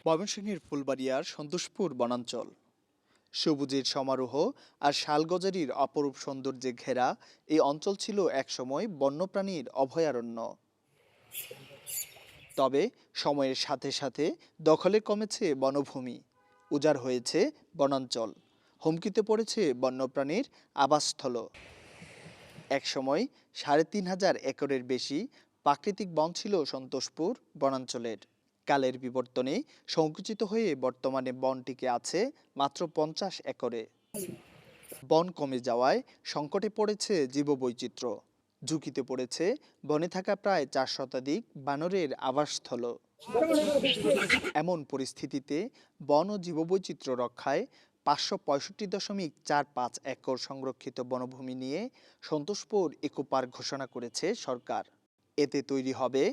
ময়মনসিংহের ফুলবাড়িয়ার সন্তোষপুর বনাঞ্চল সবুজের সমারোহ আর শালগজারির অপরূপ সৌন্দর্যে ঘেরা এই অঞ্চল ছিল একসময় বন্যপ্রাণীর অভয়ারণ্য। তবে সময়ের সাথে সাথে দখলে কমেছে বনভূমি, উজাড় হয়েছে বনাঞ্চল, হুমকিতে পড়েছে বন্যপ্রাণীর আবাসস্থল। একসময় ৩,৫০০ একরের বেশি প্রাকৃতিক বন ছিল সন্তোষপুর বনাঞ্চলের। কালের বিবর্তনে সংকুচিত হয়ে বর্তমানে বন টিকে আছে মাত্র ৫০ একরে। বন কমে যাওয়ায় সংকটে পড়েছে জীববৈচিত্র্য, ঝুঁকিতে পড়েছে বনে থাকা প্রায় ৪ শতাধিক বানরের আবাসস্থল। এমন পরিস্থিতিতে বন ও জীববৈচিত্র্য রক্ষায় ৫৬৫.৪৫ একর সংরক্ষিত বনভূমি নিয়ে সন্তোষপুর ইকো পার্ক ঘোষণা করেছে সরকার। এতে তৈরি হবে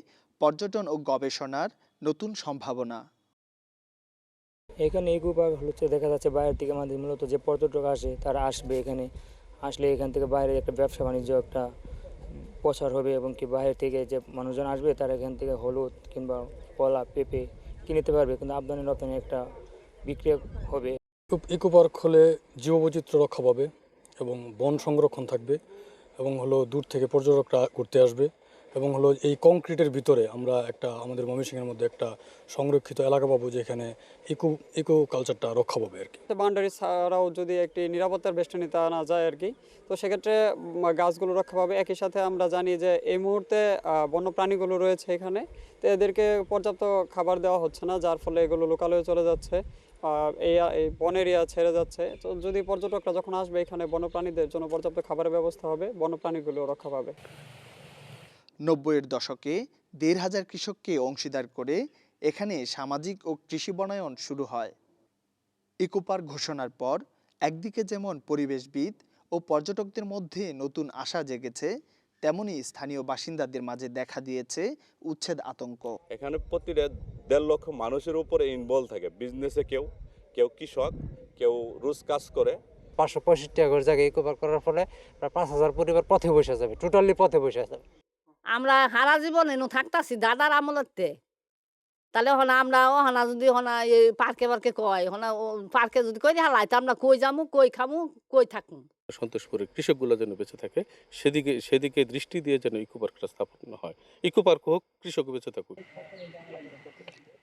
পর্যটন ও গবেষণার নতুন সম্ভাবনা। এখানে ইকো পার্ক হচ্ছে দেখা যাচ্ছে বাইরে থেকে আমাদের মূলত যে পর্যটক আসে তারা আসবে, এখানে আসলে এখান থেকে বাইরে একটা ব্যবসা বাণিজ্য একটা প্রচার হবে এবং কি বাইরে থেকে যে মানুষজন আসবে তারা এখান থেকে হলুদ কিংবা কলা পেঁপে কিনতে পারবে, কিন্তু আমদানি রপ্তানি একটা বিক্রি হবে। ইকো পার্ক হলে জীববৈচিত্র্য রক্ষা পাবে এবং বন সংরক্ষণ থাকবে এবং দূর থেকে পর্যটকরা ঘুরতে আসবে এবং এই কংক্রিটের ভিতরে আমরা আমাদের ময়মনসিংহের মধ্যে একটা সংরক্ষিত এলাকা পাবো, যেখানে ইকো কালচারটা রক্ষা পাবে আর কি। বাউন্ডারি ছাড়াও যদি একটি নিরাপত্তার বেষ্টনীতে আনা যায় আর কি, তো সেক্ষেত্রে গাছগুলো রক্ষা পাবে। একই সাথে আমরা জানি যে এই মুহূর্তে বন্যপ্রাণীগুলো রয়েছে এখানে, তো এদেরকে পর্যাপ্ত খাবার দেওয়া হচ্ছে না, যার ফলে এগুলো লোকালয়ে চলে যাচ্ছে, এই বন এরিয়া ছেড়ে যাচ্ছে। তো যদি পর্যটকরা যখন আসবে এখানে বন্যপ্রাণীদের জন্য পর্যাপ্ত খাবারের ব্যবস্থা হবে, বন্যপ্রাণীগুলো রক্ষা পাবে। ৯০-এর দশকে ১,৫০০ কৃষককে অংশীদার করে এখানে সামাজিক ও কৃষি বনায়ন শুরু হয়। ইকো পার্ক ঘোষণার পর একদিকে যেমন পরিবেশবিদ ও পর্যটকদের মধ্যে নতুন আশা জেগেছে, তেমনি স্থানীয় বাসিন্দাদের মাঝে দেখা দিয়েছে উচ্ছেদ আতঙ্ক। এখানে প্রতিটা ১.৫ লক্ষ মানুষের উপরে ইনভলভ থাকে বিজনেসে, কেউ কেউ কৃষক, কেউ রোজ কাজ করে। ৫৬৫ একর জায়গায় ইকো পার্ক করার ফলে প্রায় ৫,০০০ পরিবার পথে বসে যাবে, টোটালি পথে বসে যাবে। আমরা সারা জীবন এনু থাকতাছি দাদার আমলতে, তাহলে হনা আমরা হনা যদি হনা এই পার্কে পার্কে কয় হনা পার্কে যদি কই হালাই তা আমরা কই যামু, কই খামু, কই থাকমু। সন্তোষপুরের কৃষকগুলো যেন বেঁচে থাকে সেদিকে দৃষ্টি দিয়ে যেন ইকো পার্কটা স্থাপন হয়। ইকো পার্ক হোক, কৃষক বেঁচে থাকুক।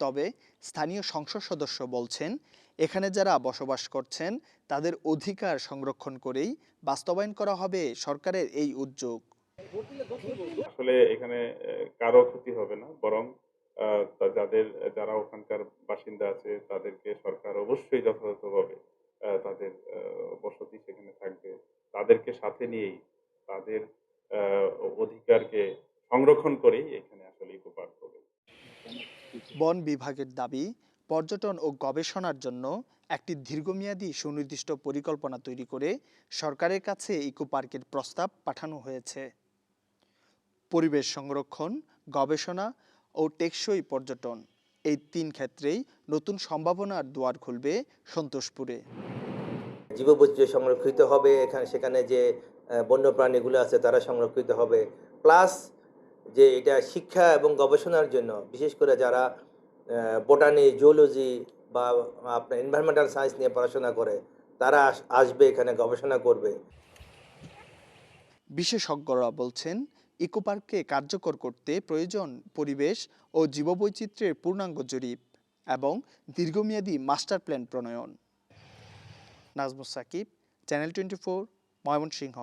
তবে স্থানীয় সংসদ সদস্য বলছেন, এখানে যারা বসবাস করছেন তাদের অধিকার সংরক্ষণ করেই বাস্তবায়ন করা হবে সরকারের এই উদ্যোগ। আসলে এখানে কারো ক্ষতি হবে না, বরং যারা ওখানকার বাসিন্দা আছে তাদেরকে সরকার অবশ্যই যথাযথভাবে তাদের বসতি সেখানে থাকবে, তাদেরকে সাথে নিয়েই তাদের অধিকারকে সংরক্ষণ করেই এখানে আসলে ইকো পার্ক হবে। বন বিভাগের দাবি, পর্যটন ও গবেষণার জন্য একটি দীর্ঘমেয়াদী সুনির্দিষ্ট পরিকল্পনা তৈরি করে সরকারের কাছে ইকো পার্কের প্রস্তাব পাঠানো হয়েছে। পরিবেশ সংরক্ষণ, গবেষণা ও টেকসই পর্যটন, এই ৩ ক্ষেত্রেই নতুন সম্ভাবনার দুয়ার খুলবে সন্তোষপুরে। জীববৈচিত্র্য সংরক্ষিত হবে, সেখানে যে বন্যপ্রাণীগুলো আছে তারা সংরক্ষিত হবে, প্লাস যে এটা শিক্ষা এবং গবেষণার জন্য বিশেষ করে যারা বোটানি, জুওলজি বা আপনার এনভায়রনমেন্টাল সায়েন্স নিয়ে পড়াশোনা করে তারা আসবে এখানে গবেষণা করবে। বিশেষজ্ঞরা বলছেন, ইকো পার্ককে কার্যকর করতে প্রয়োজন পরিবেশ ও জীববৈচিত্র্যের পূর্ণাঙ্গ জরিপ এবং দীর্ঘমেয়াদী মাস্টার প্ল্যান প্রণয়ন। নাজমুস সাকিব, চ্যানেল 24, ময়মনসিংহ।